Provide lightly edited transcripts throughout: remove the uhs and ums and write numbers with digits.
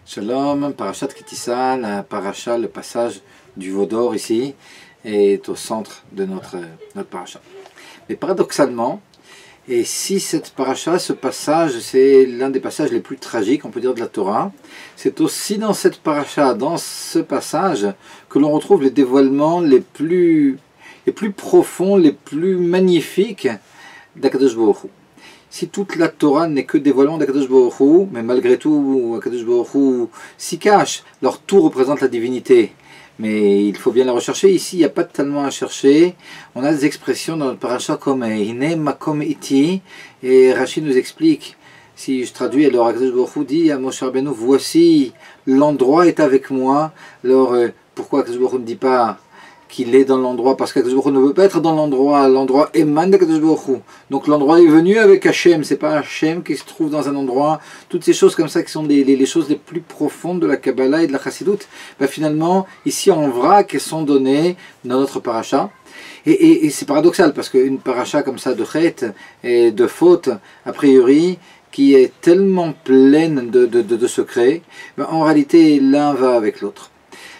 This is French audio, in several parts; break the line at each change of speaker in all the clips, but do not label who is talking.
Shalom, Parashat Kitissa, la paracha, le passage du veau d'or ici, est au centre de notre paracha. Mais paradoxalement, et si cette paracha, ce passage, c'est l'un des passages les plus tragiques, on peut dire, de la Torah, c'est aussi dans cette paracha, dans ce passage, que l'on retrouve les dévoilements les plus profonds, les plus magnifiques d'Akadosh Baruch Hu. Si toute la Torah n'est que dévoilement d'Akadosh Baruch Hu, mais malgré tout, Akadosh Baruch Hu s'y cache, alors tout représente la divinité. Mais il faut bien la rechercher. Ici, il n'y a pas tellement à chercher. On a des expressions dans notre paracha comme Hine makom iti, et Rachid nous explique, si je traduis, alors Akadosh Baruch Hu dit à Moshe Rabbeinu, voici, l'endroit est avec moi. Alors, pourquoi Akadosh Baruch Hu ne dit pas qu'il est dans l'endroit, parce qu'Akadosh Baruch Hu ne veut pas être dans l'endroit émane d'Akadosh Baruch Hu. Donc l'endroit est venu avec Hachem, c'est pas Hachem qui se trouve dans un endroit, toutes ces choses comme ça qui sont les choses les plus profondes de la Kabbalah et de la Chassidut, ben finalement, ici en vrac, elles sont données dans notre paracha. Et c'est paradoxal, parce qu'une paracha comme ça de chet et de faute, a priori, qui est tellement pleine de secrets, ben en réalité l'un va avec l'autre.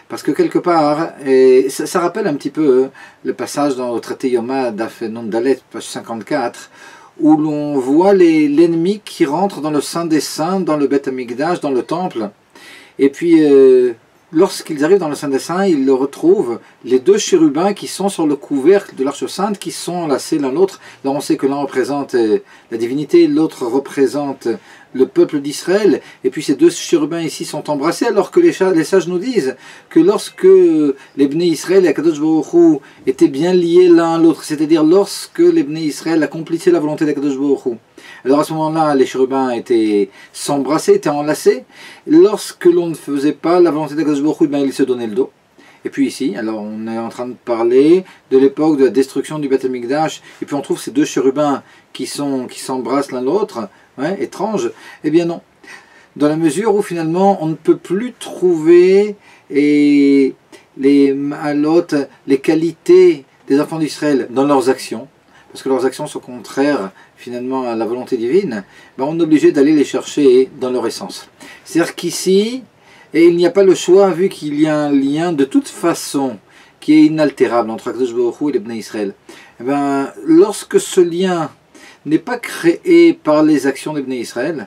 Parce que quelque part, et ça rappelle un petit peu le passage dans le traité Yoma d'Af Non Dalet, page 54, où l'on voit l'ennemi qui rentre dans le Saint des Saints, dans le Beth Amikdash, dans le temple. Et puis, lorsqu'ils arrivent dans le Saint des Saints, ils le retrouvent, les deux chérubins qui sont sur le couvercle de l'Arche Sainte, qui sont enlacés l'un l'autre. Là, on sait que l'un représente la divinité, l'autre représente le peuple d'Israël, et puis ces deux chérubins ici sont embrassés, alors que les sages nous disent que lorsque les Bnei Israël et Akadosh Baruch Hu étaient bien liés l'un à l'autre, c'est-à-dire lorsque les Bnei Israël accomplissaient la volonté d'Akadosh Baruch Hu, alors à ce moment-là, les chérubins s'embrassaient, étaient enlacés. Lorsque l'on ne faisait pas la volonté d'Akadosh Baruch Hu, ben, ils se donnaient le dos. Et puis ici, alors on est en train de parler de l'époque de la destruction du Beth Amikdash, et puis on trouve ces deux chérubins qui s'embrassent l'un l'autre, ouais, étrange. Eh bien non, dans la mesure où finalement on ne peut plus trouver les ma'alot, les qualités des enfants d'Israël dans leurs actions, parce que leurs actions sont contraires finalement à la volonté divine, ben on est obligé d'aller les chercher dans leur essence. C'est-à-dire qu'ici, et il n'y a pas le choix, vu qu'il y a un lien de toute façon qui est inaltérable entre Akadosh Baruch Hu et les Bnei Israël. Eh ben, lorsque ce lien n'est pas créé par les actions des Bnei Israël,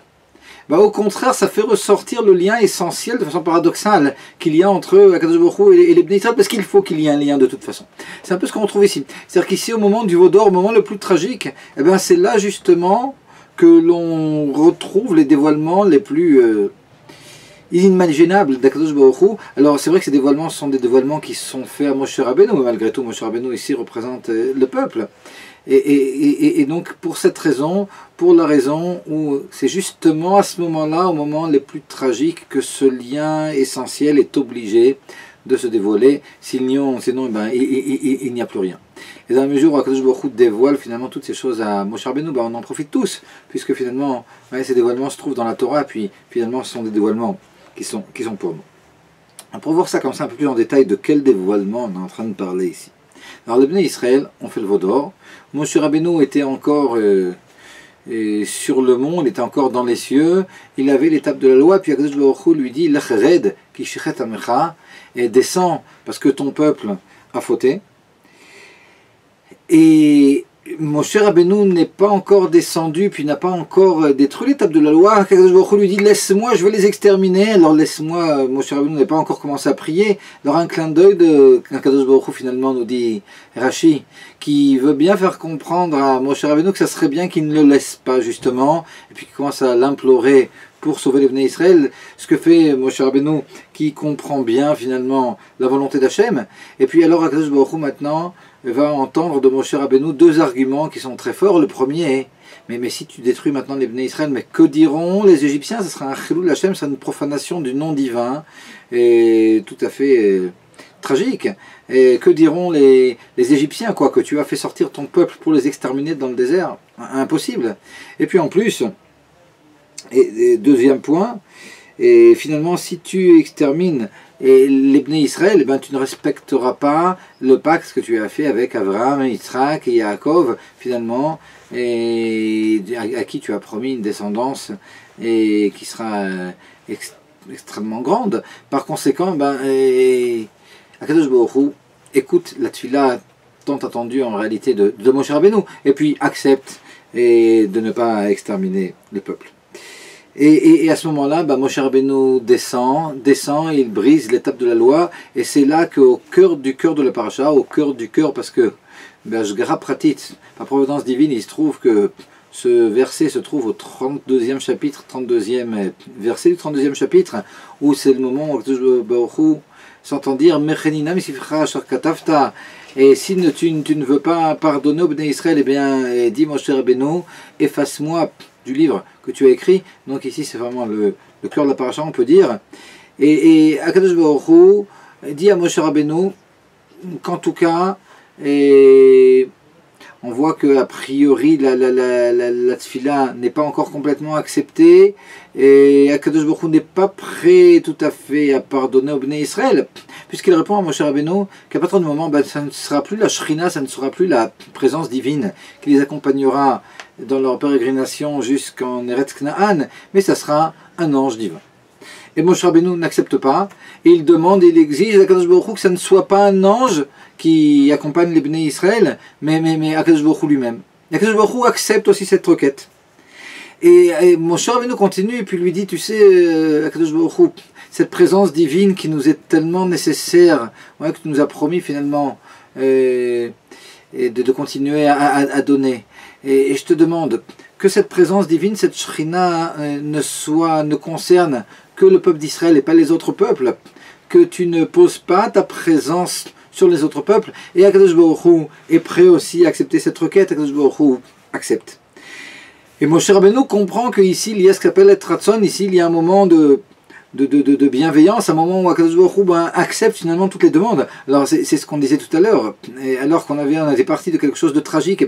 ben, au contraire, ça fait ressortir le lien essentiel, de façon paradoxale, qu'il y a entre Akadosh Baruch Hu et les Bnei Israël, parce qu'il faut qu'il y ait un lien de toute façon. C'est un peu ce qu'on retrouve ici. C'est-à-dire qu'ici, au moment du veau d'or, au moment le plus tragique, eh ben, c'est là justement que l'on retrouve les dévoilements les plus inimaginables d'Akadosh Baruch Hu. Alors c'est vrai que ces dévoilements sont des dévoilements qui sont faits à Moshe Rabbeinu, mais malgré tout Moshe Rabbeinu ici représente le peuple. Et donc pour cette raison, pour la raison où c'est justement à ce moment-là, au moment les plus tragiques, que ce lien essentiel est obligé de se dévoiler, sinon ben, il n'y a plus rien. Et dans la mesure où Akadosh Baruch Hu dévoile finalement toutes ces choses à Moshe Rabbeinu, ben, on en profite tous, puisque finalement ouais, ces dévoilements se trouvent dans la Torah, puis finalement ce sont des dévoilements qui sont pour nous. Alors, pour voir ça comme ça un peu plus en détail, de quel dévoilement on est en train de parler ici. Alors les Bnei Israël ont fait le veau d'or. Moshe Rabbeinu était encore sur le mont, il était encore dans les cieux, il avait l'étape de la loi, puis Akadosh Baruch Hu lui dit Lech red ki shichet amecha, et descends parce que ton peuple a fauté. Et Moshe Rabbeinu n'est pas encore descendu, puis n'a pas encore détruit l'étape de la loi. Akadosh Baruch Hu lui dit laisse-moi, je vais les exterminer. Alors laisse-moi, Moshe Rabbeinu n'a pas encore commencé à prier. Alors un clin d'œil de Akadosh Baruch Hu finalement nous dit Rashi, qui veut bien faire comprendre à Moshe Rabbeinu que ça serait bien qu'il ne le laisse pas justement, et puis qu'il commence à l'implorer pour sauver les Bnei Israël, ce que fait Moshe Rabbeinu, qui comprend bien finalement la volonté d'Hachem. Et puis alors Akadosh Baruch Hu maintenant va entendre de Moshe Rabbeinu deux arguments qui sont très forts. Le premier est, mais si tu détruis maintenant les Bnei Israël, mais que diront les Égyptiens? Ce sera un chilul Hachem, c'est une profanation du nom divin, et tout à fait tragique. Et que diront les Égyptiens, quoi, que tu as fait sortir ton peuple pour les exterminer dans le désert? Impossible. Et puis en plus, et deuxième point, et finalement si tu extermines les Bnei Israël, ben, tu ne respecteras pas le pacte que tu as fait avec Abraham, Yitzhak et Yaakov, finalement, et à qui tu as promis une descendance et qui sera extrêmement grande. Par conséquent, Akadosh Baruch Hu écoute la tefila tant attendue en réalité de Moshe Rabbeinu, et puis accepte et de ne pas exterminer le peuple. Et à ce moment-là, Moshe Rabbeinu descend, il brise l'étape de la loi, et c'est là qu'au cœur de la paracha, au cœur du cœur, parce que Shgara Pratit, par providence divine, il se trouve que ce verset se trouve au 32e chapitre, 32e verset du 32e chapitre, où c'est le moment où Akadosh Baruch Hu s'entend dire Mechenina misifcha asher katavta, et si tu ne veux pas pardonner au Bnei Israël, eh bien, dis Moshe Rabbeinu, efface-moi du livre que tu as écrit. Donc ici c'est vraiment le cœur de la paracha, on peut dire. Et Akadosh Baruch Hu dit à Moshe Rabbeinu qu'en tout cas, et on voit que a priori la tefila n'est pas encore complètement acceptée, et Akadosh Baruch Hu n'est pas prêt tout à fait à pardonner au Bnei Israël, puisqu'il répond à Moshe Rabbeinu qu'à partir du moment, ça ne sera plus la Shrina, ça ne sera plus la présence divine qui les accompagnera dans leur pérégrination jusqu'en Eretz Knaan, mais ça sera un ange divin. Et Moshe Rabbeinu n'accepte pas, et il demande, il exige à Akadosh Baruch Hu que ça ne soit pas un ange qui accompagne les Bnei Israël, mais Akadosh Baruch Hu lui-même. Akadosh Baruch Hu accepte aussi cette requête. Et Moshe Rabbeinu continue, et puis lui dit, tu sais, Akadosh Baruch Hu, cette présence divine qui nous est tellement nécessaire, que tu nous as promis finalement, et de continuer à donner. Et je te demande que cette présence divine, cette Shrina, ne concerne que le peuple d'Israël et pas les autres peuples, que tu ne poses pas ta présence sur les autres peuples, et Akadosh Baruch Hu est prêt aussi à accepter cette requête. Akadosh Baruch Hu accepte. Et Moshe Rabbeinu comprend qu'ici il y a ce qu'appelle être ratson, ici il y a un moment de bienveillance, un moment où Akadosh Baruch Hu accepte finalement toutes les demandes. Alors c'est ce qu'on disait tout à l'heure, et alors qu'on était parti de quelque chose de tragique, et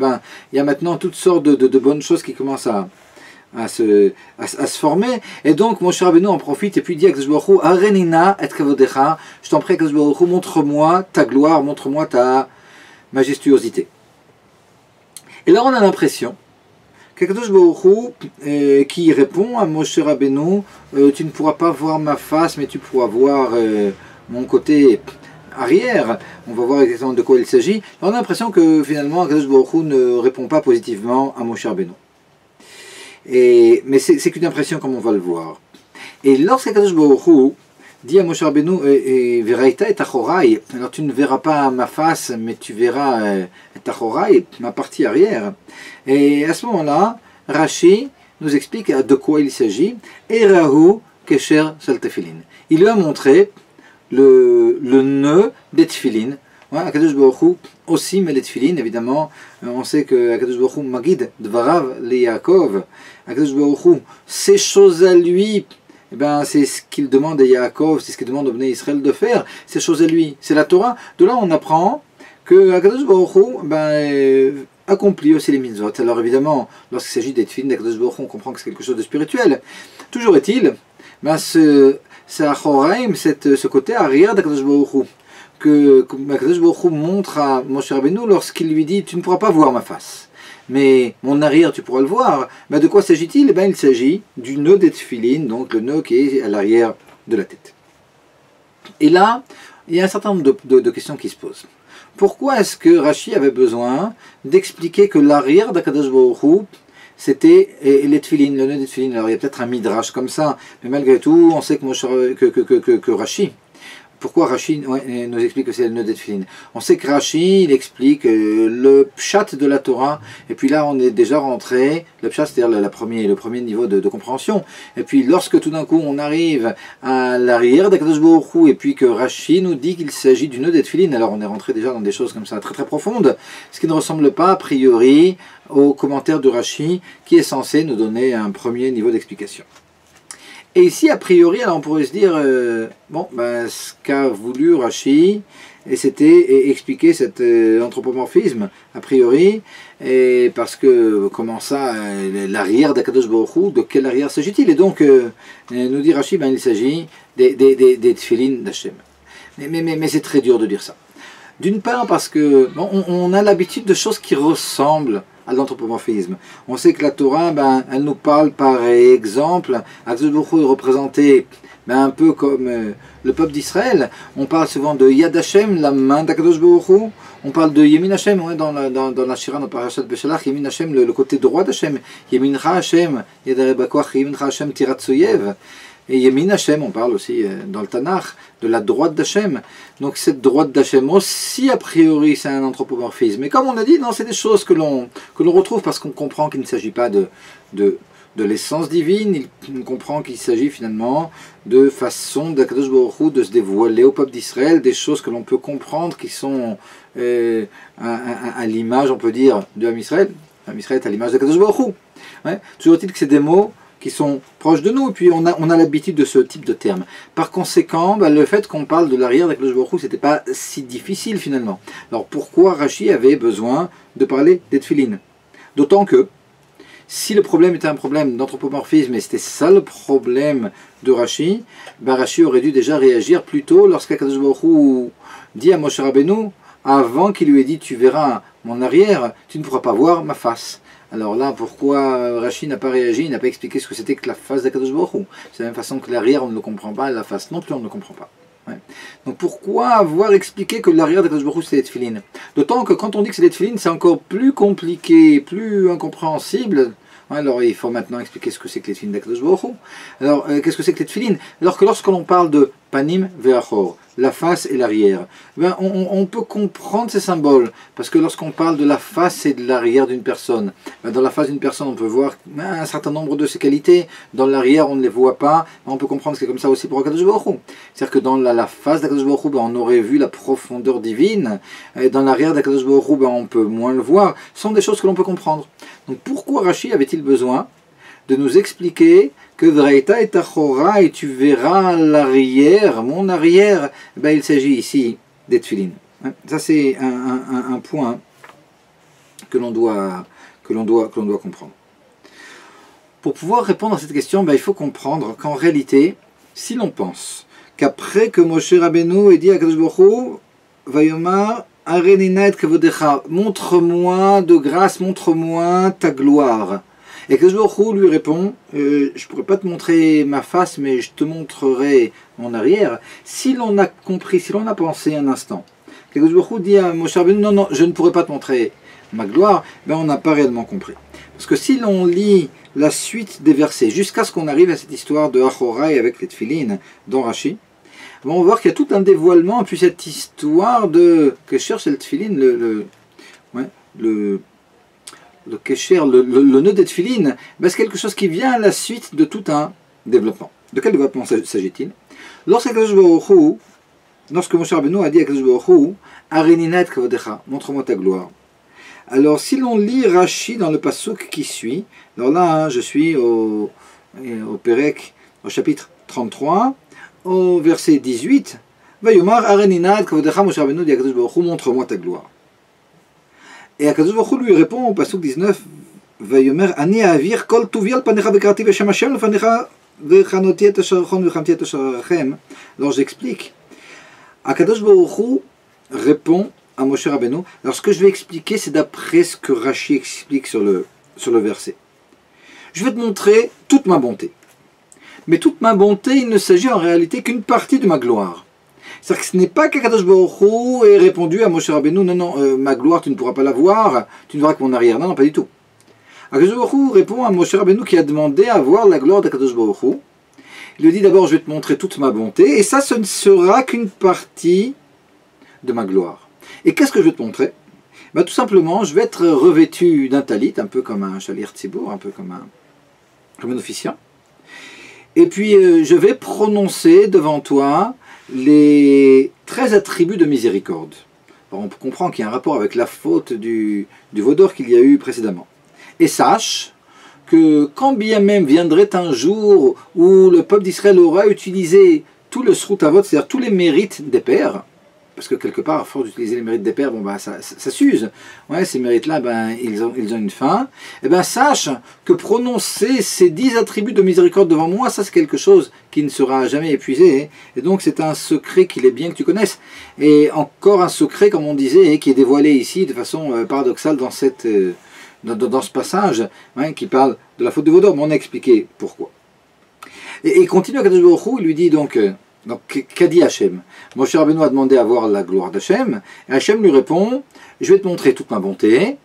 il y a maintenant toutes sortes de bonnes choses qui commencent à se former, et donc Moshe Rabbeinu en profite et puis dit à Akadosh Baruch Hu, Arenina et kavodecha, je t'en prie Akadosh Baruch Hu, montre-moi ta gloire, montre-moi ta majestuosité. Et là on a l'impression qu'Akadosh Baruch Hu qui répond à Moshe Rabbeinu, tu ne pourras pas voir ma face, mais tu pourras voir mon côté arrière. On va voir exactement de quoi il s'agit. On a l'impression que finalement Akadosh Baruch Hu ne répond pas positivement à Moshe Rabbeinu. Mais c'est qu'une impression, comme on va le voir. Et lorsqu'Akadosh Baruch Hu dit à Moshe Rabbeinu, Veraita et Tachorai, alors tu ne verras pas ma face, mais tu verras Tachorai, ma partie arrière. Et à ce moment-là, Rashi nous explique de quoi il s'agit. Erahu Kesher Shel Tefillin. Il lui a montré le nœud des tefillin. Akadosh Baruch Hu aussi met les tefillin, évidemment. On sait que Akadosh Baruch Hu Magid Dvarav le Yaakov. Akadosh Baruch Hu, ces choses à lui, c'est ce qu'il demande à Yaakov, c'est ce qu'il demande au Bnei Israël de faire, ces choses à lui, c'est la Torah. De là on apprend que Akadosh Baruch Hu accomplit aussi les mitzvot. Alors évidemment, lorsqu'il s'agit des tefillin d'Akadosh Baruch Hu, on comprend que c'est quelque chose de spirituel. Toujours est-il, ce Achoraim, ce côté arrière d'Akadosh Baruch Hu, que Akadosh Baruch Hu montre à Moshe Rabbeinu lorsqu'il lui dit, tu ne pourras pas voir ma face, mais mon arrière tu pourras le voir. De quoi s'agit-il? Il s'agit du nœud des tefillin, donc le nœud qui est à l'arrière de la tête. Et là, il y a un certain nombre de questions qui se posent. Pourquoi est-ce que Rashi avait besoin d'expliquer que l'arrière d'Akadosh Baruch Hu, c'était les tefillin, le nœud des tefillin? Alors il y a peut-être un midrash comme ça, mais malgré tout, on sait que Rashi, pourquoi Rashi nous explique que c'est le nœud des tefillin? On sait que Rashi, il explique le pshat de la Torah, et puis là on est déjà rentré, le pshat c'est-à-dire le premier niveau de compréhension, et puis lorsque tout d'un coup on arrive à l'arrière d'Akadosh Baruch Hu, et puis que Rashi nous dit qu'il s'agit du nœud des tefillin, alors on est rentré déjà dans des choses comme ça très très profondes, ce qui ne ressemble pas a priori au commentaire de Rashi, qui est censé nous donner un premier niveau d'explication. Et ici, a priori, alors on pourrait se dire, ce qu'a voulu Rashi, c'était expliquer cet anthropomorphisme, a priori, et parce que, comment ça, l'arrière d'Akadosh Baruch Hu, de quel arrière s'agit-il? Et donc, nous dit Rashi, il s'agit des tefillin d'Hachem. Mais c'est très dur de dire ça. D'une part parce que on a l'habitude de choses qui ressemblent à l'anthropomorphisme. On sait que la Torah, elle nous parle par exemple, Akadosh Baruch Hu est représenté Ben, un peu comme le peuple d'Israël, on parle souvent de Yad Hashem, la main d'Akadosh Baruch Hu. On parle de Yemin Hashem, ouais, dans la Shira, dans Parashat Beshalach, Yemin Hashem, le côté droit d'Hashem. Yemincha Hashem, Yad Bakoach, Yemincha Hashem Tiratsoyev. Et Yemin Hashem, on parle aussi dans le Tanakh, de la droite d'Hashem. Donc cette droite d'Hashem aussi, a priori, c'est un anthropomorphisme. Mais comme on a dit, non, c'est des choses que l'on retrouve parce qu'on comprend qu'il ne s'agit pas de l'essence divine, on comprend qu'il s'agit finalement de façon d'Akadosh Baruch Hu de se dévoiler au peuple d'Israël, des choses que l'on peut comprendre qui sont à l'image, on peut dire, de Am Israël. Am Israël est à l'image d'Akadosh Baruch Hu. Ouais. Toujours est-il que c'est des mots qui sont proches de nous, et puis on a l'habitude de ce type de termes. Par conséquent, le fait qu'on parle de l'arrière d'Akadosh Baruch Hu, c'était pas si difficile finalement. Alors pourquoi Rashi avait besoin de parler des tefilines? D'autant que, si le problème était un problème d'anthropomorphisme, et c'était ça le problème de Rashi, Rashi aurait dû déjà réagir plus tôt lorsqu'Akadosh Baruch Hu dit à Moshe Rabbeinu, avant qu'il lui ait dit, tu verras mon arrière, tu ne pourras pas voir ma face. Alors là, pourquoi Rashi n'a pas réagi, il n'a pas expliqué ce que c'était que la face d'Akadosh Baruch Hu? C'est de la même façon que l'arrière, on ne le comprend pas, la face non plus, on ne le comprend pas. Ouais. Donc pourquoi avoir expliqué que l'arrière d'Akadosh Baruch Hu c'est les tefilines? D'autant que quand on dit que c'est les tefilines, c'est encore plus compliqué, plus incompréhensible. Alors il faut maintenant expliquer ce que c'est que les tefilines d'Akadosh Baruch Hu. Alors qu'est-ce que c'est que les tefilines? Alors que lorsque l'on parle de panim ve'achor, la face et l'arrière, on peut comprendre ces symboles, parce que lorsqu'on parle de la face et de l'arrière d'une personne, dans la face d'une personne on peut voir un certain nombre de ses qualités, dans l'arrière on ne les voit pas, on peut comprendre que c'est comme ça aussi pour Akadosh Baruch Hu. C'est-à-dire que dans la face d'Akadosh Baruch Hu, on aurait vu la profondeur divine, et dans l'arrière d'Akadosh Baruch Hu, on peut moins le voir. Ce sont des choses que l'on peut comprendre. Donc pourquoi Rashi avait-il besoin de nous expliquer que Vraïta et Tachora, et tu verras l'arrière, mon arrière, il s'agit ici des tefilines. Ça c'est un point que l'on doit comprendre. Pour pouvoir répondre à cette question, il faut comprendre qu'en réalité, si l'on pense qu'après que Moshe Rabbeinu ait dit à Kadosh Baruch Hu, Vayomar, Arenina et Kavodecha, montre-moi de grâce, montre-moi ta gloire. Et Kadosh Baruch Hu lui répond, je ne pourrais pas te montrer ma face, mais je te montrerai mon arrière. Si l'on a compris, si l'on a pensé un instant, Kadosh Baruch Hu dit à Moshe Rabbeinu, non, non, je ne pourrais pas te montrer ma gloire, on n'a pas réellement compris. Parce que si l'on lit la suite des versets, jusqu'à ce qu'on arrive à cette histoire de Achorai avec les tefilines dans Rashi, on va voir qu'il y a tout un dévoilement, puis cette histoire que cherche le tefilin, le kesher, le nœud des tefilines, c'est quelque chose qui vient à la suite de tout un développement. De quel développement s'agit-il? Lorsque Moshe Rabbeinu a dit à Kadosh Baruch Hu, Arenina et Kavodecha, montre-moi ta gloire. Alors si l'on lit Rashi dans le pasuk qui suit, alors là je suis au Perek, au chapitre 33, au verset 18, Vayomar Arenina et Kavodecha, Moshe Rabbeinu dit à Kadosh Baruch Hu, montre-moi ta gloire. Et Akadosh Baruch Hu lui répond au pasuk 19, Vayomer Ani Avir Kol Tuvial Panecha Bekarati Veshem Hashem Lefanecha Vechanoti et Asharachon Vechamti et Asharachem. Alors j'explique. Akadosh Baruch Hu répond à Moshe Rabbeinu. Alors ce que je vais expliquer, c'est d'après ce que Rashi explique sur le verset. Je vais te montrer toute ma bonté. Mais toute ma bonté, il ne s'agit en réalité qu'une partie de ma gloire. C'est-à-dire que ce n'est pas qu'Akadosh Baruch Hu ait répondu à Moshe Rabbeinu, non, non, ma gloire, tu ne pourras pas la voir, tu ne verras que mon arrière. Non, non, pas du tout. Akadosh Baruch Hu répond à Moshe Rabbeinu qui a demandé à voir la gloire d'Akadosh Baruch Hu. Il lui dit d'abord, je vais te montrer toute ma bonté, et ça, ce ne sera qu'une partie de ma gloire. Et qu'est-ce que je vais te montrer? Tout simplement, je vais être revêtu d'un talit, un peu comme un shalir tzibour, un peu comme un officiant. Et puis, je vais prononcer devant toi les 13 attributs de miséricorde. Alors, on comprend qu'il y a un rapport avec la faute du vaudor qu'il y a eu précédemment. Et sache que quand bien même viendrait un jour où le peuple d'Israël aura utilisé tout le srutavot, c'est-à-dire tous les mérites des pères, parce que quelque part, à force d'utiliser les mérites des pères, ça s'use. Ouais, ces mérites-là, ils ont une fin. Et sache que prononcer ces 10 attributs de miséricorde devant moi, ça c'est quelque chose qui ne sera jamais épuisé. Et donc c'est un secret qu'il est bien que tu connaisses. Et encore un secret, comme on disait, qui est dévoilé ici de façon paradoxale dans ce passage, qui parle de la faute de vaudor. Mais on a expliqué pourquoi. Et il continue à Kadosh Baruch Hu, il lui dit donc qu'a dit Hachem? Moshe Rabbeinu a demandé à voir la gloire d'Hachem, et Hachem lui répond, je vais te montrer toute ma bonté,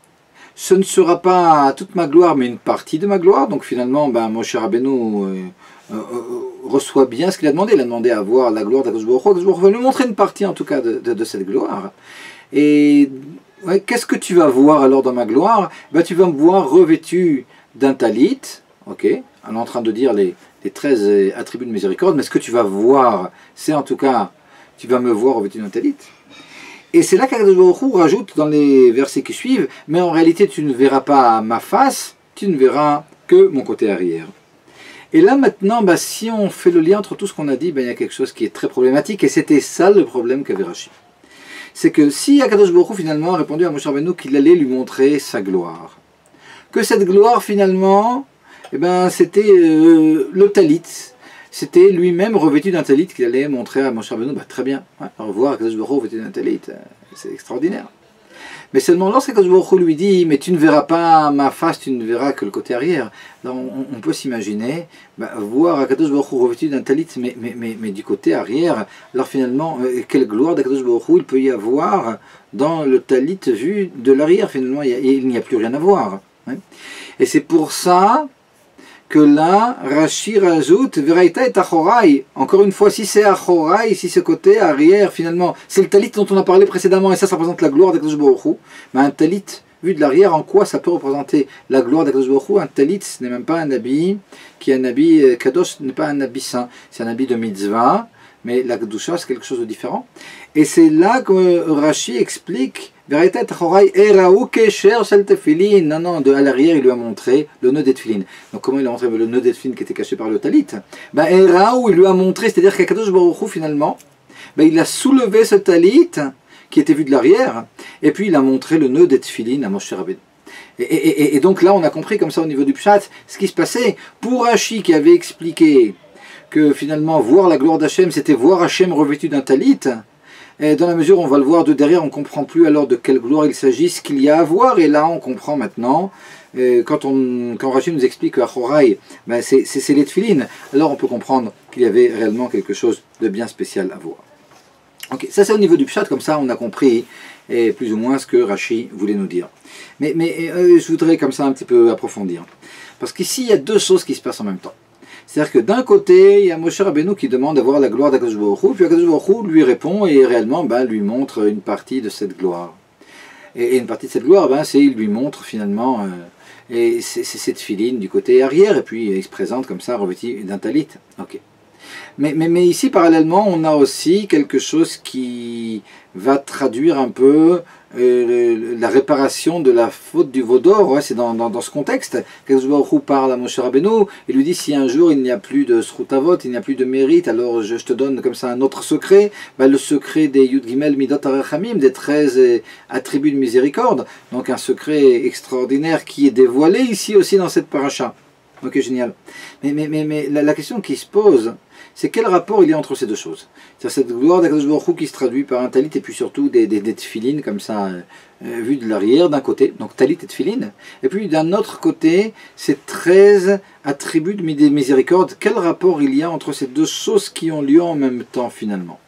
ce ne sera pas toute ma gloire, mais une partie de ma gloire. Donc finalement, Moshe Rabbeinu reçoit bien ce qu'il a demandé. Il a demandé à voir la gloire d'Akadosh Baruch Hu. Akadosh Baruch Hu va lui montrer une partie, en tout cas, de cette gloire. Et qu'est-ce que tu vas voir alors dans ma gloire? Tu vas me voir revêtu d'un talit. Ok, on est en train de dire les 13 attributs de miséricorde, mais ce que tu vas voir, c'est en tout cas, tu vas me voir revêtu d'un talit. Et c'est là qu'Akadosh Baruch Hu rajoute dans les versets qui suivent, mais en réalité tu ne verras pas ma face, tu ne verras que mon côté arrière. Et là maintenant, si on fait le lien entre tout ce qu'on a dit, il y a quelque chose qui est très problématique, et c'était ça le problème qu'avait Rashi. C'est que si Akadosh Baruch Hu finalement a répondu à Moshe Rabbeinu qu'il allait lui montrer sa gloire, que cette gloire finalement, c'était le talit, c'était lui-même revêtu d'un talit qu'il allait montrer à Moshe Rabbeinu. Très bien, au revoir, Akadosh Baruch Hu revêtu d'un talit, c'est extraordinaire. Mais seulement lorsqu'Akadosh Baruch Hu lui dit, mais tu ne verras pas ma face, tu ne verras que le côté arrière, là on peut s'imaginer, voir Akadosh Baruch Hu revêtu d'un talit, mais du côté arrière, alors finalement, quelle gloire d'Akadosh Baruch Hu il peut y avoir dans le talit vu de l'arrière, finalement, il n'y a plus rien à voir. Et c'est pour ça que là, Rashi rajoute Veraïta et Achorai. Encore une fois, si c'est Achorai, si c'est côté arrière, finalement, c'est le talit dont on a parlé précédemment, et ça représente la gloire d'Akadosh Baruch Hu. Mais un talit vu de l'arrière, en quoi ça peut représenter la gloire d'Akadosh Baruch Hu? Un talit, ce n'est même pas un habit qui est un habit kadosh, ce n'est pas un habit saint, c'est un habit de mitzvah, mais la kedusha c'est quelque chose de différent. Et c'est là que Rashi explique Veraïta et Achorai Eraou Kesher Shel Tefilin. Non, à l'arrière, il lui a montré le nœud des tefilin. Donc, comment il a montré le nœud des tefilin qui était caché par le talit? Eraou, il lui a montré, c'est-à-dire qu'Akadosh Baruch Hu, finalement, il a soulevé ce talit qui était vu de l'arrière, et puis il a montré le nœud des tefilin à Moshe Rabbeinu. Et donc là, on a compris comme ça au niveau du Pshat ce qui se passait. Pour Rashi qui avait expliqué que finalement, voir la gloire d'Hachem, c'était voir Hachem revêtu d'un talit. Et dans la mesure où on va le voir de derrière, on ne comprend plus alors de quelle gloire il s'agit, ce qu'il y a à voir. Et là, on comprend maintenant, quand Rashi nous explique que Achorai, c'est les tefilin, alors on peut comprendre qu'il y avait réellement quelque chose de bien spécial à voir. Ok, ça c'est au niveau du pshat, comme ça on a compris plus ou moins ce que Rashi voulait nous dire. Mais je voudrais comme ça un petit peu approfondir. Parce qu'ici, il y a deux choses qui se passent en même temps. C'est-à-dire que d'un côté, il y a Moshe Rabbeinu qui demande d'avoir la gloire d'Akadosh Baruch Hu, puis Akadosh Baruch Hu lui répond et réellement lui montre une partie de cette gloire. Et une partie de cette gloire, il lui montre finalement c'est cette filine du côté arrière, et puis il se présente comme ça, revêtu d'un talit. Ok. Mais ici, parallèlement, on a aussi quelque chose qui va traduire un peu la réparation de la faute du Vaudor. C'est dans ce contexte qu'Akadosh Baruch Hu parle à Moshe Rabbeinu et lui dit, si un jour il n'y a plus de Srutavot, il n'y a plus de mérite, alors je te donne comme ça un autre secret, le secret des Yud Gimel Midot Arachamim, des 13 attributs de miséricorde, donc un secret extraordinaire qui est dévoilé ici aussi dans cette paracha. Ok, génial. Mais la question qui se pose, c'est quel rapport il y a entre ces deux choses? C'est-à-dire cette gloire d'Akadosh Baruch Hu qui se traduit par un talit et puis surtout des tefilin comme ça, vus de l'arrière d'un côté, donc talit et tefilin, et puis d'un autre côté, ces 13 attributs de miséricorde. Quel rapport il y a entre ces deux choses qui ont lieu en même temps finalement?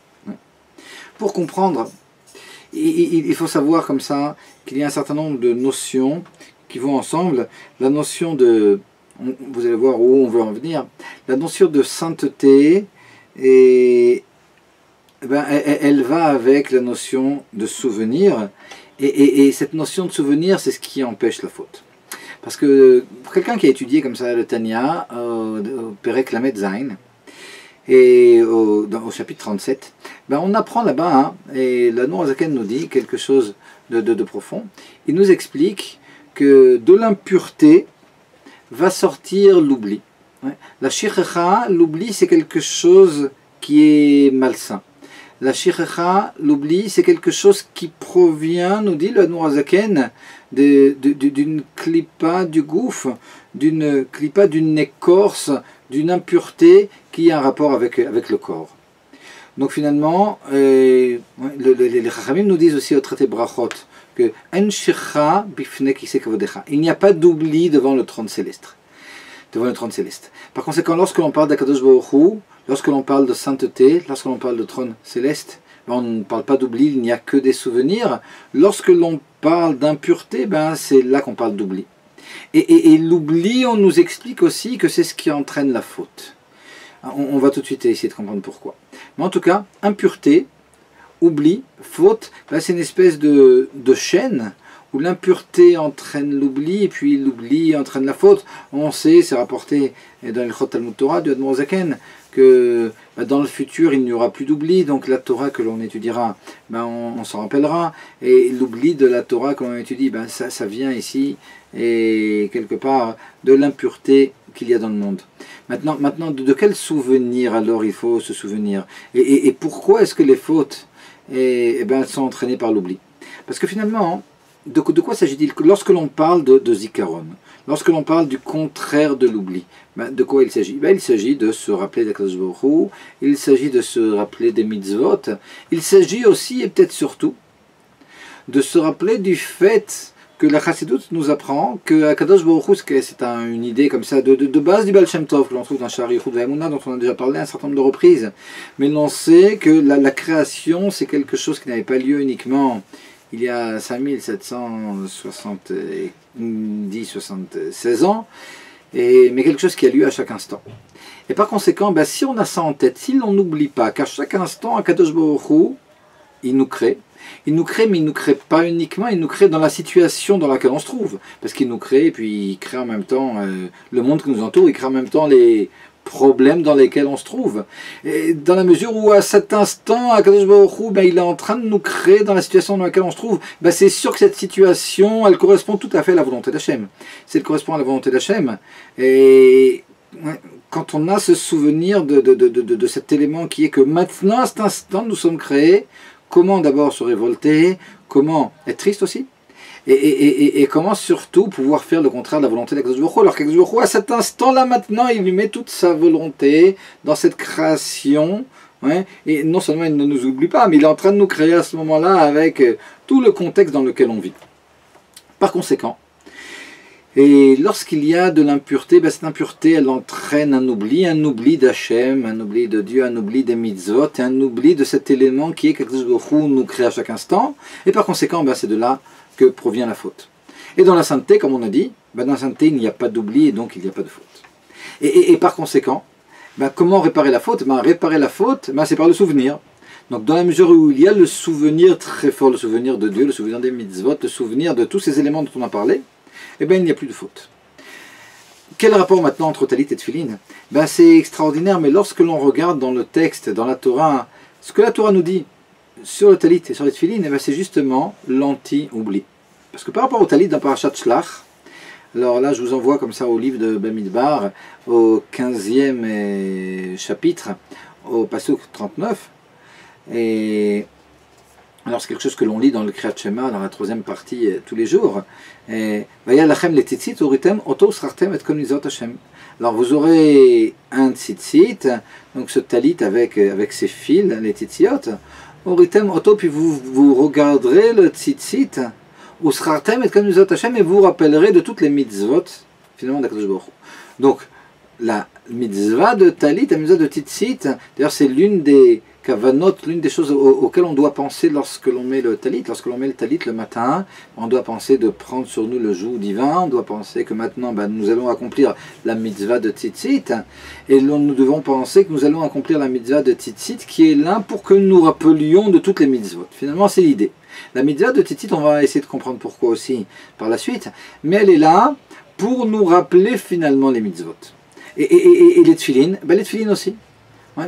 Pour comprendre, il faut savoir comme ça qu'il y a un certain nombre de notions qui vont ensemble. La notion de... Vous allez voir où on veut en venir. La notion de sainteté, elle va avec la notion de souvenir. Et cette notion de souvenir, c'est ce qui empêche la faute. Parce que pour quelqu'un qui a étudié comme ça le Tanya, au Perek Lamed Zayin, et au chapitre 37, on apprend là-bas, et l'Admor HaZaken nous dit quelque chose de profond. Il nous explique que de l'impureté va sortir l'oubli. La shikha, l'oubli, c'est quelque chose qui est malsain. La shikha, l'oubli, c'est quelque chose qui provient, nous dit l'Admor HaZaken, d'une klipa du gouffre, d'une klipa, d'une écorce, d'une impureté qui a un rapport avec le corps. Donc finalement, les Chachamim nous disent aussi au traité Brachot que il n'y a pas d'oubli devant le trône céleste. devant le trône céleste. Par conséquent, lorsque l'on parle d'Akadosh Baruch Hu, lorsque l'on parle de sainteté, lorsque l'on parle de trône céleste, on ne parle pas d'oubli, il n'y a que des souvenirs. Lorsque l'on parle d'impureté, c'est là qu'on parle d'oubli. Et l'oubli, on nous explique aussi que c'est ce qui entraîne la faute. On va tout de suite essayer de comprendre pourquoi. Mais en tout cas, impureté, oubli, faute, c'est une espèce de chaîne où l'impureté entraîne l'oubli, et puis l'oubli entraîne la faute. On sait, c'est rapporté dans le Chot Talmud Torah du Admor Zaken, que dans le futur, il n'y aura plus d'oubli, donc la Torah que l'on étudiera, on s'en rappellera, et l'oubli de la Torah que l'on étudie, ça vient ici, et quelque part, de l'impureté qu'il y a dans le monde. Maintenant de quel souvenir alors il faut se souvenir? Et pourquoi est-ce que les fautes elles sont entraînées par l'oubli? Parce que finalement, de quoi s'agit-il? Lorsque l'on parle de Zikaron, lorsque l'on parle du contraire de l'oubli, de quoi il s'agit? Il s'agit de se rappeler d'Akadosh Baruch Hu, il s'agit de se rappeler des mitzvot, il s'agit aussi, et peut-être surtout, de se rappeler du fait que la Chassidut nous apprend que Akadosh Baruch Hu, c'est une idée comme ça, de base du Baal Shem Tov, que l'on trouve dans Sha'ar Yichud Ve'emunah, dont on a déjà parlé un certain nombre de reprises, mais l'on sait que la création, c'est quelque chose qui n'avait pas lieu uniquement il y a 5776 ans, mais quelque chose qui a lieu à chaque instant. Et par conséquent, si on a ça en tête, si l'on n'oublie pas qu'à chaque instant, Akadosh Baruch Hu, il nous crée, mais il ne nous crée pas uniquement, il nous crée dans la situation dans laquelle on se trouve. Parce qu'il nous crée, et puis il crée en même temps le monde qui nous entoure, il crée en même temps les problèmes dans lesquels on se trouve. Et dans la mesure où à cet instant, Akadosh Baruch Hu, il est en train de nous créer dans la situation dans laquelle on se trouve, c'est sûr que cette situation, elle correspond tout à fait à la volonté d'Hachem. Si elle correspond à la volonté d'Hachem, et quand on a ce souvenir de cet élément qui est que maintenant, à cet instant, nous sommes créés, comment d'abord se révolter, comment être triste aussi, et comment surtout pouvoir faire le contraire de la volonté d'Akadosh Baruch Hu. Alors qu'Akadosh Baruch Hu, à cet instant-là maintenant, il lui met toute sa volonté dans cette création, et non seulement il ne nous oublie pas, mais il est en train de nous créer à ce moment-là avec tout le contexte dans lequel on vit. Par conséquent, et lorsqu'il y a de l'impureté, cette impureté, elle entraîne un oubli d'Hachem, un oubli de Dieu, un oubli des mitzvot, et un oubli de cet élément qui est qu'Akadosh Baruch Hu nous crée à chaque instant, et par conséquent, c'est de là que provient la faute. Et dans la sainteté, comme on a dit, dans la sainteté, il n'y a pas d'oubli, et donc il n'y a pas de faute. Et par conséquent, comment réparer la faute? Réparer la faute, c'est par le souvenir. Donc dans la mesure où il y a le souvenir très fort, le souvenir de Dieu, le souvenir des mitzvot, le souvenir de tous ces éléments dont on a parlé, il n'y a plus de faute. Quel rapport maintenant entre talit et tefilin? C'est extraordinaire, mais lorsque l'on regarde dans le texte, dans la Torah, ce que la Torah nous dit sur le talit et sur les tefilin, c'est justement l'anti-oubli. Parce que par rapport au talit dans Parashat Shlach, alors là je vous envoie comme ça au livre de Bamidbar, au 15e chapitre, au pasuk 39, et alors c'est quelque chose que l'on lit dans le Kriyat Shema, dans la troisième partie, tous les jours. Alors vous aurez un tzitzit, donc ce talit avec ses fils, les tzitziot, oritem oto, puis vous regarderez le tzitzit, ou srartem et konizot Hashem, et vous rappellerez de toutes les mitzvot, finalement d'Akadosh Baruch Hu. Donc la mitzvah de talit, la mitzvah de tzitzit, d'ailleurs c'est l'une des kavanot, l'une des choses auxquelles on doit penser lorsque l'on met le talit. Lorsque l'on met le talit le matin, on doit penser de prendre sur nous le joug divin, on doit penser que maintenant nous allons accomplir la mitzvah de tzitzit, et nous devons penser que nous allons accomplir la mitzvah de tzitzit qui est là pour que nous rappelions de toutes les mitzvot. Finalement c'est l'idée. La mitzvah de tzitzit, on va essayer de comprendre pourquoi aussi par la suite, mais elle est là pour nous rappeler finalement les mitzvot. Et les tefilin, les tefilin aussi.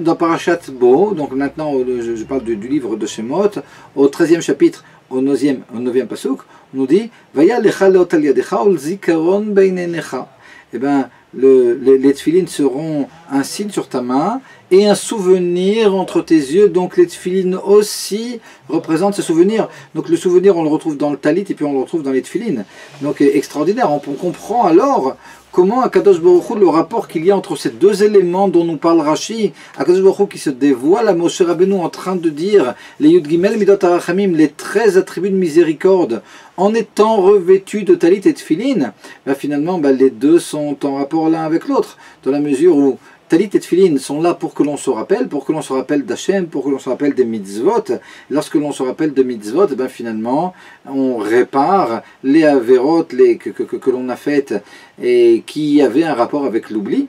Dans Parashat Bo, donc maintenant je parle du livre de Shemot, au 13e chapitre, au 9e pasuk, on nous dit Vaya lecha leot al yadecha ul zikaron beinenecha. Les tefilin seront un signe sur ta main et un souvenir entre tes yeux. Donc les tefilines aussi représentent ce souvenir. Donc le souvenir, on le retrouve dans le talit et puis on le retrouve dans les tefilines. Donc extraordinaire. On comprend alors comment Akadosh Baruch Hu, le rapport qu'il y a entre ces deux éléments dont nous parle Rashi, Akadosh Baruch Hu qui se dévoile à Moshe Rabbeinu en train de dire les Yud Gimel Midot HaRachamim, les 13 attributs de miséricorde, en étant revêtus de talit et de tefilin, finalement les deux sont en rapport l'un avec l'autre, dans la mesure où talit et tefilin sont là pour que l'on se rappelle, d'Hachem, pour que l'on se rappelle des mitzvot. Lorsque l'on se rappelle de mitzvot, finalement, on répare les averot que l'on a faites et qui avaient un rapport avec l'oubli.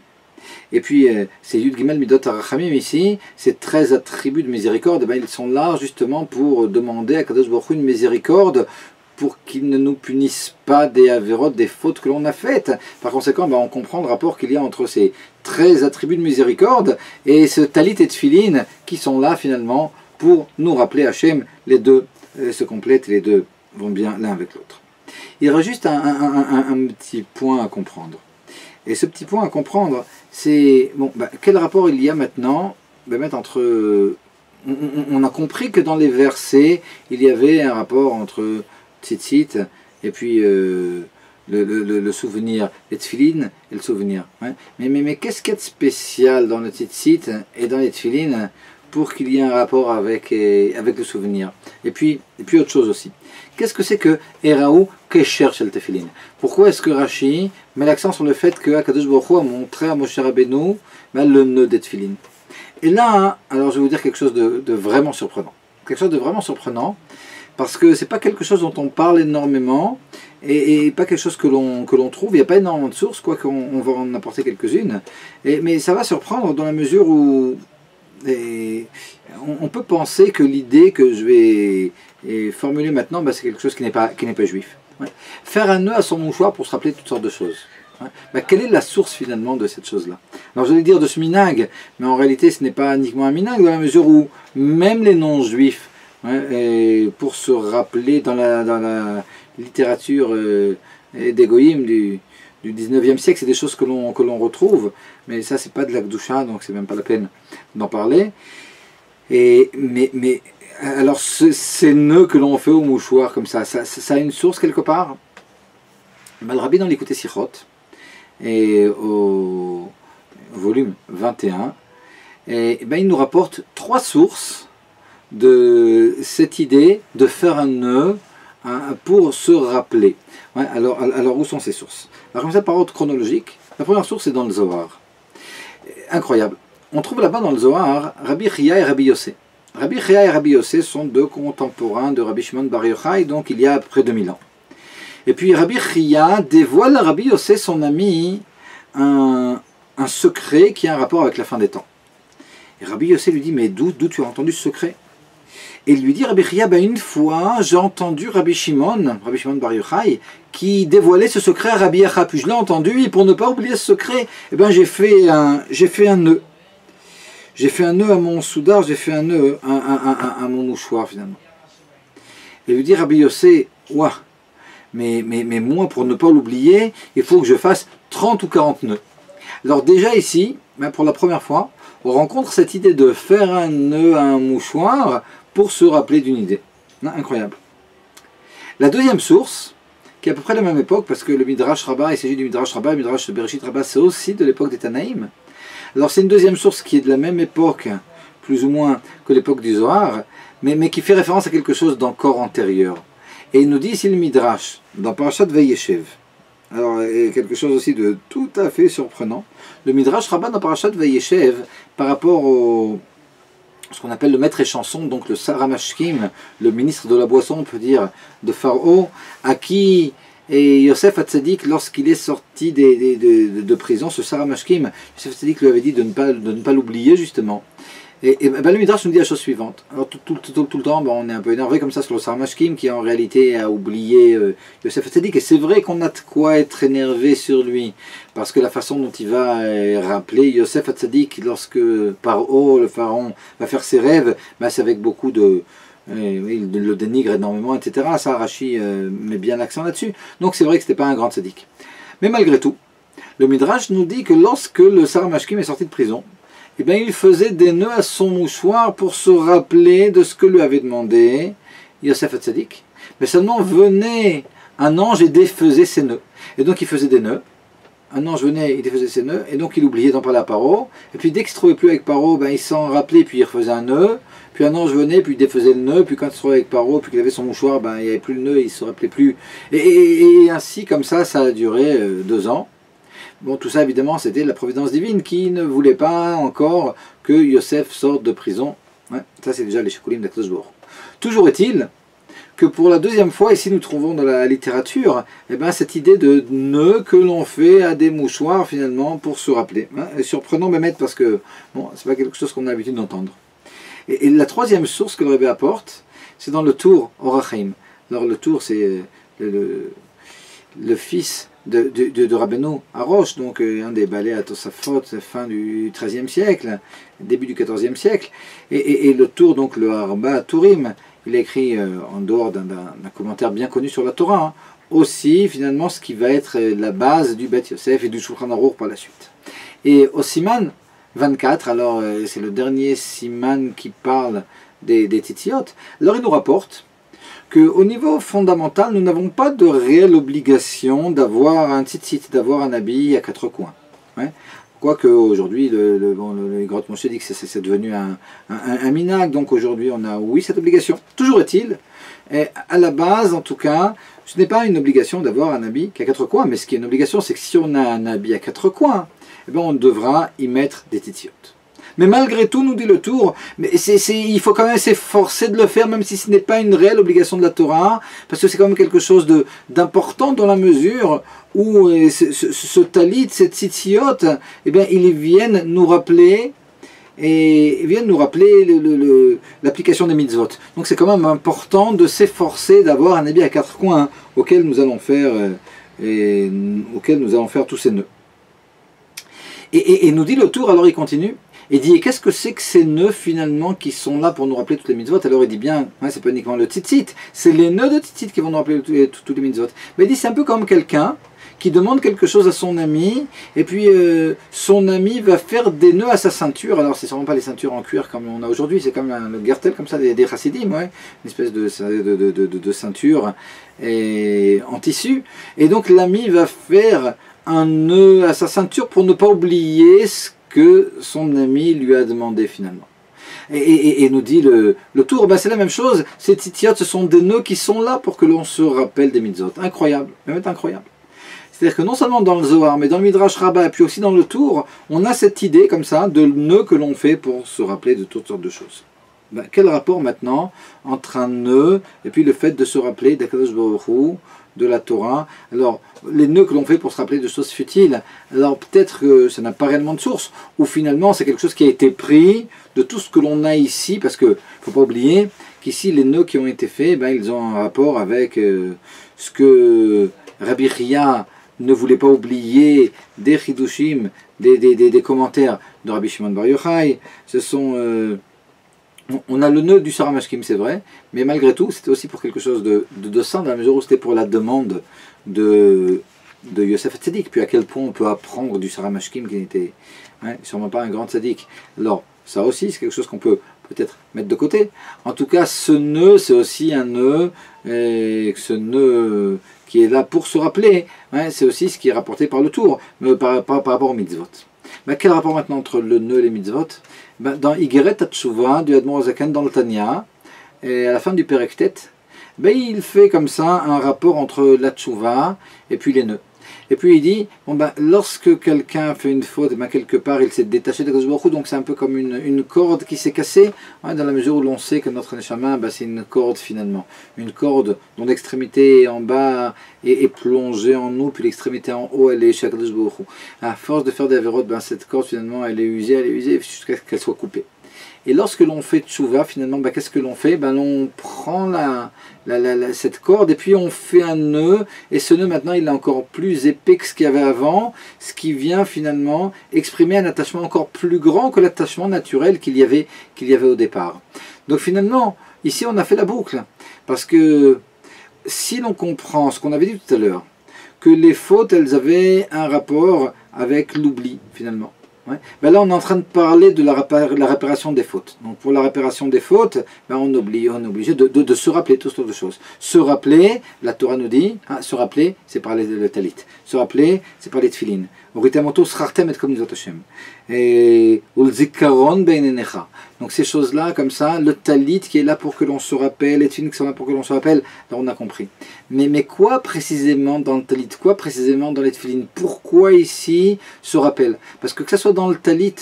Et puis, ces Yud Gimel Midot HaRachamim ici, ces 13 attributs de miséricorde, ils sont là justement pour demander à Kadosh Baruch Hu une miséricorde, pour qu'il ne nous punisse pas des avérotes, des fautes que l'on a faites. Par conséquent, on comprend le rapport qu'il y a entre ces 13 attributs de miséricorde et ce talit et tefilin qui sont là finalement pour nous rappeler Hachem. Les deux se complètent, les deux vont bien l'un avec l'autre. Il y aura juste un petit point à comprendre. Et ce petit point à comprendre, c'est quel rapport il y a maintenant entre... On a compris que dans les versets, il y avait un rapport entre tzitzit et puis le souvenir, les tefilines et le souvenir. Ouais. Mais qu'est-ce qu'il y a de spécial dans le tzitzit et dans les tefilines pour qu'il y ait un rapport avec le souvenir? Et puis autre chose aussi. Qu'est-ce que c'est que Eraou Kesher Shel Tefilin? Pourquoi est-ce que Rashi met l'accent sur le fait que Akadosh Baruch Hu a montré à Moshe Rabbeinu le nœud des tefilin? Et là, alors je vais vous dire quelque chose de vraiment surprenant. Quelque chose de vraiment surprenant, parce que c'est pas quelque chose dont on parle énormément, et pas quelque chose que l'on trouve. Il n'y a pas énormément de sources, quoi qu'on va en apporter quelques-unes. Mais ça va surprendre dans la mesure où on peut penser que l'idée que je vais formuler maintenant, c'est quelque chose qui n'est pas juif. Ouais. Faire un nœud à son mouchoir pour se rappeler toutes sortes de choses. Quelle est la source finalement de cette chose-là? Alors j'allais dire de ce minag, mais en réalité ce n'est pas uniquement un minag, dans la mesure où même les non-juifs, pour se rappeler dans la littérature des goïms du 19e siècle, c'est des choses que l'on retrouve, mais ça c'est pas de la Gdusha, donc c'est même pas la peine d'en parler. Mais alors ces nœuds que l'on fait au mouchoir comme ça a une source quelque part. Le Rabbi dans l'Écouté Sichot, et au volume 21, il nous rapporte 3 sources de cette idée de faire un nœud pour se rappeler. Alors où sont ces sources? Alors comme ça, par ordre chronologique, la première source est dans le Zohar. Incroyable. On trouve là-bas dans le Zohar Rabbi Chia et Rabbi Yossé. Rabbi Chia et Rabbi Yossé sont deux contemporains de Rabbi Shimon Bar Yochai, donc il y a à peu près 2000 ans. Et puis Rabbi Chia dévoile à Rabbi Yossé, son ami, un secret qui a un rapport avec la fin des temps. Et Rabbi Yossé lui dit, mais d'où tu as entendu ce secret? Et il lui dit, Rabbi Chia, une fois j'ai entendu Rabbi Shimon Bar Yochai, qui dévoilait ce secret à Rabbi Acha. Puis je l'ai entendu, et pour ne pas oublier ce secret, j'ai fait un nœud. J'ai fait un nœud à mon soudar, j'ai fait un nœud à mon mouchoir finalement. Et il lui dit, Rabbi Yossé, ouah, mais moi, pour ne pas l'oublier, il faut que je fasse 30 ou 40 nœuds. Alors déjà ici, pour la première fois, on rencontre cette idée de faire un nœud à un mouchoir pour se rappeler d'une idée. Incroyable. La deuxième source, qui est à peu près de la même époque, parce que le Midrash Rabbah, il s'agit du Midrash Rabbah, le Midrash Bereshit Rabbah, c'est aussi de l'époque des Tanaïm. Alors c'est une deuxième source qui est de la même époque, plus ou moins, que l'époque du Zohar, mais qui fait référence à quelque chose d'encore antérieur. Et il nous dit ici le Midrash, dans Parashat Vayeshev. Alors, quelque chose aussi de tout à fait surprenant. Le Midrash Rabbah dans Parashat Vayeshev, par rapport au ce qu'on appelle le maître échanson, donc le Saramashkim, le ministre de la boisson, on peut dire, de Pharaon, à qui Yosef Hatzadik, lorsqu'il est sorti de prison, ce Saramashkim, Yosef Hatzadik lui avait dit de ne pas l'oublier, justement. Et le Midrash nous dit la chose suivante. Alors tout le temps, on est un peu énervé comme ça sur le Saramashkim qui en réalité a oublié Yosef Hatzadik. Et c'est vrai qu'on a de quoi être énervé sur lui, parce que la façon dont il va rappeler Yosef Hatzadik lorsque Paro, le pharaon, va faire ses rêves, c'est avec beaucoup de... il le dénigre énormément, etc. Ça, Rashi met bien l'accent là-dessus. Donc c'est vrai que ce n'était pas un grand tzaddik. Mais malgré tout, le Midrash nous dit que lorsque le Saramashkim est sorti de prison, eh bien, il faisait des nœuds à son mouchoir pour se rappeler de ce que lui avait demandé Yosef Hatzadik. Mais seulement venait un ange et défaisait ses nœuds. Et donc il faisait des nœuds. Un ange venait, il défaisait ses nœuds, et donc il oubliait d'en parler à Paro. Et puis dès qu'il ne se trouvait plus avec Paro, ben, il s'en rappelait, puis il refaisait un nœud. Puis un ange venait, puis il défaisait le nœud. Puis quand il se trouvait avec Paro, puis qu'il avait son mouchoir, ben, il n'y avait plus le nœud, il ne se rappelait plus. Et ainsi, comme ça a duré 2 ans. Bon, tout ça, évidemment, c'était la providence divine qui ne voulait pas encore que Yosef sorte de prison. Ouais, ça, c'est déjà les Shekulim d'Akadosh Baruch Hu. Toujours est-il que pour la deuxième fois, ici nous trouvons dans la littérature, eh ben, cette idée de nœud que l'on fait à des mouchoirs finalement pour se rappeler. Hein, et surprenant Mehmet parce que bon, c'est pas quelque chose qu'on a l'habitude d'entendre. Et la troisième source que le Rebbe apporte, c'est dans le Tour Orach Chaim. Alors le Tour, c'est le fils de Rabbeinu Arosh, donc un des ballets à Tosafot, fin du XIIIe siècle, début du XIVe siècle. Et le Tour, donc le Arba Tourim, il a écrit en dehors d'un commentaire bien connu sur la Torah, hein, aussi finalement ce qui va être la base du Beth Yosef et du Shulchan Aruch par la suite. Et au Siman 24, alors c'est le dernier Siman qui parle des Tzitzit, alors il nous rapporte qu'au niveau fondamental, nous n'avons pas de réelle obligation d'avoir un tzitzit, d'avoir un habit à 4 coins. Ouais. Quoique aujourd'hui, le Grotte Moshe dit que c'est devenu un minag, donc aujourd'hui on a, oui, cette obligation. Toujours est-il, à la base en tout cas, ce n'est pas une obligation d'avoir un habit qui a 4 coins, mais ce qui est une obligation, c'est que si on a un habit à 4 coins, eh bien, on devra y mettre des tzitzit. Mais malgré tout, nous dit le Tour, mais il faut quand même s'efforcer de le faire, même si ce n'est pas une réelle obligation de la Torah, parce que c'est quand même quelque chose d'important dans la mesure où ce talit, cette tzitzit, eh bien, ils viennent nous rappeler l'application des mitzvot. Donc c'est quand même important de s'efforcer d'avoir un habit à 4 coins, hein, auquel nous allons faire tous ces nœuds. Et nous dit le Tour, alors il continue. Il dit, qu'est-ce que c'est que ces nœuds finalement qui sont là pour nous rappeler toutes les mitzvot? Alors il dit bien, hein, c'est pas uniquement le tzitzit, c'est les nœuds de tzitzit qui vont nous rappeler toutes les mitzvot. Mais il dit, c'est un peu comme quelqu'un qui demande quelque chose à son ami, et puis son ami va faire des nœuds à sa ceinture. Alors c'est sûrement pas les ceintures en cuir comme on a aujourd'hui, c'est comme le gertel, comme ça, des chassidim, ouais, une espèce de ceinture en tissu. Et donc l'ami va faire un nœud à sa ceinture pour ne pas oublier ce que son ami lui a demandé finalement. Et nous dit le Tour, ben c'est la même chose, ces tzitzit, ce sont des nœuds qui sont là pour que l'on se rappelle des mitzvot. Incroyable, même incroyable. C'est-à-dire que non seulement dans le Zohar, mais dans le Midrash Rabbah, et puis aussi dans le Tour, on a cette idée comme ça de nœuds que l'on fait pour se rappeler de toutes sortes de choses. Ben, quel rapport maintenant entre un nœud et puis le fait de se rappeler d'Akadosh Baruch Hu, de la Torah? Alors, les nœuds que l'on fait pour se rappeler de choses futiles, alors peut-être que ça n'a pas réellement de source, ou finalement c'est quelque chose qui a été pris de tout ce que l'on a ici, parce que faut pas oublier qu'ici les nœuds qui ont été faits, ben, ils ont un rapport avec ce que Rabbi Chia ne voulait pas oublier des Chidushim, des commentaires de Rabbi Shimon Bar Yochai. Ce sont... on a le nœud du Sarah Mashkim, c'est vrai, mais malgré tout, c'était aussi pour quelque chose de saint, dans la mesure où c'était pour la demande de Yosef Hatzadik. Puis à quel point on peut apprendre du Sarah Mashkim qui n'était sûrement pas un grand tzaddik. Alors, ça aussi, c'est quelque chose qu'on peut peut-être mettre de côté. En tout cas, ce nœud, c'est aussi un nœud, et ce nœud qui est là pour se rappeler, c'est aussi ce qui est rapporté par le Tour, mais par rapport aux mitzvot. Ben, quel rapport maintenant entre le nœud et les mitzvot? Ben, dans Igeret Hatshuva du Admor Zaken dans le Tanya, et à la fin du Perek Tet, ben, il fait comme ça un rapport entre la Tshuva et puis les nœuds. Et puis il dit, bon ben, lorsque quelqu'un fait une faute, ben, quelque part il s'est détaché de Akadosh Baruch Hu, donc c'est un peu comme une corde qui s'est cassée, dans la mesure où l'on sait que notre Neshama, ben, c'est une corde finalement. Une corde dont l'extrémité en bas est plongée en nous, puis l'extrémité en haut, elle est chez Akadosh Baruch Hu. À force de faire des avérotes, ben, cette corde finalement, elle est usée jusqu'à ce qu'elle soit coupée. Et lorsque l'on fait tchouva, finalement, ben, qu'est-ce que l'on fait? Ben, on prend cette corde et puis on fait un nœud. Et ce nœud, maintenant, il est encore plus épais que ce qu'il y avait avant, ce qui vient finalement exprimer un attachement encore plus grand que l'attachement naturel qu'il y avait au départ. Donc finalement, ici, on a fait la boucle. Parce que si l'on comprend ce qu'on avait dit tout à l'heure, que les fautes, elles avaient un rapport avec l'oubli, finalement. Ouais. Ben là, on est en train de parler de la réparation des fautes. Donc, pour la réparation des fautes, ben on est obligé de se rappeler toutes sortes de choses. Se rappeler, la Torah nous dit, hein, se rappeler, c'est parler de le talit. Se rappeler, c'est parler de tefillin. Et donc ces choses-là, comme ça, le talit qui est là pour que l'on se rappelle, les tefillin qui sont là pour que l'on se rappelle, là on a compris. Mais quoi précisément dans le talit? Quoi précisément dans les tefillin? Pourquoi ici se rappelle? Parce que ça soit dans le talit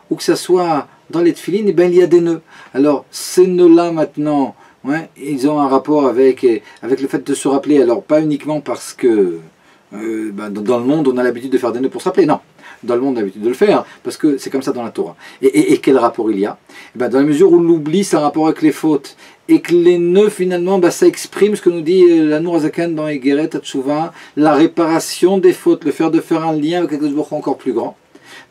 ou que ça soit dans les tefillin, eh ben, il y a des nœuds. Alors ces nœuds-là maintenant, ouais, ils ont un rapport avec le fait de se rappeler. Alors pas uniquement parce que dans le monde on a l'habitude de faire des nœuds pour se rappeler, non. Dans le monde on a l'habitude de le faire, parce que c'est comme ça dans la Torah. Et quel rapport il y a? Dans la mesure où l'oubli c'est un rapport avec les fautes, et que les nœuds finalement, ça exprime ce que nous dit l'Anour Azakan dans Egeret Hatshuvah, la réparation des fautes, le fait de faire un lien avec quelque chose encore plus grand.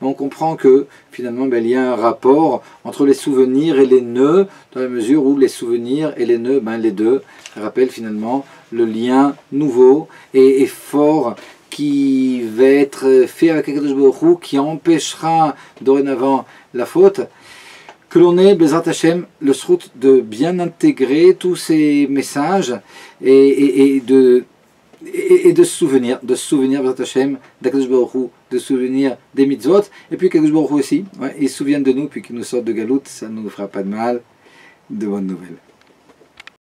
Donc on comprend que finalement il y a un rapport entre les souvenirs et les nœuds, dans la mesure où les souvenirs et les nœuds, les deux rappellent finalement le lien nouveau et fort qui va être fait avec Akadosh Baruch Hu, qui empêchera dorénavant la faute, que l'on ait, Bezrat Hashem, le srout de bien intégrer tous ces messages et de se souvenir, Bezrat Hashem, d'Akadosh Baruch Hu, de souvenir des mitzvot, et puis qu'Akadosh Baruch Hu aussi, il se souvienne de nous, puis qu'il nous sorte de Galout, ça ne nous fera pas de mal, de bonnes nouvelles.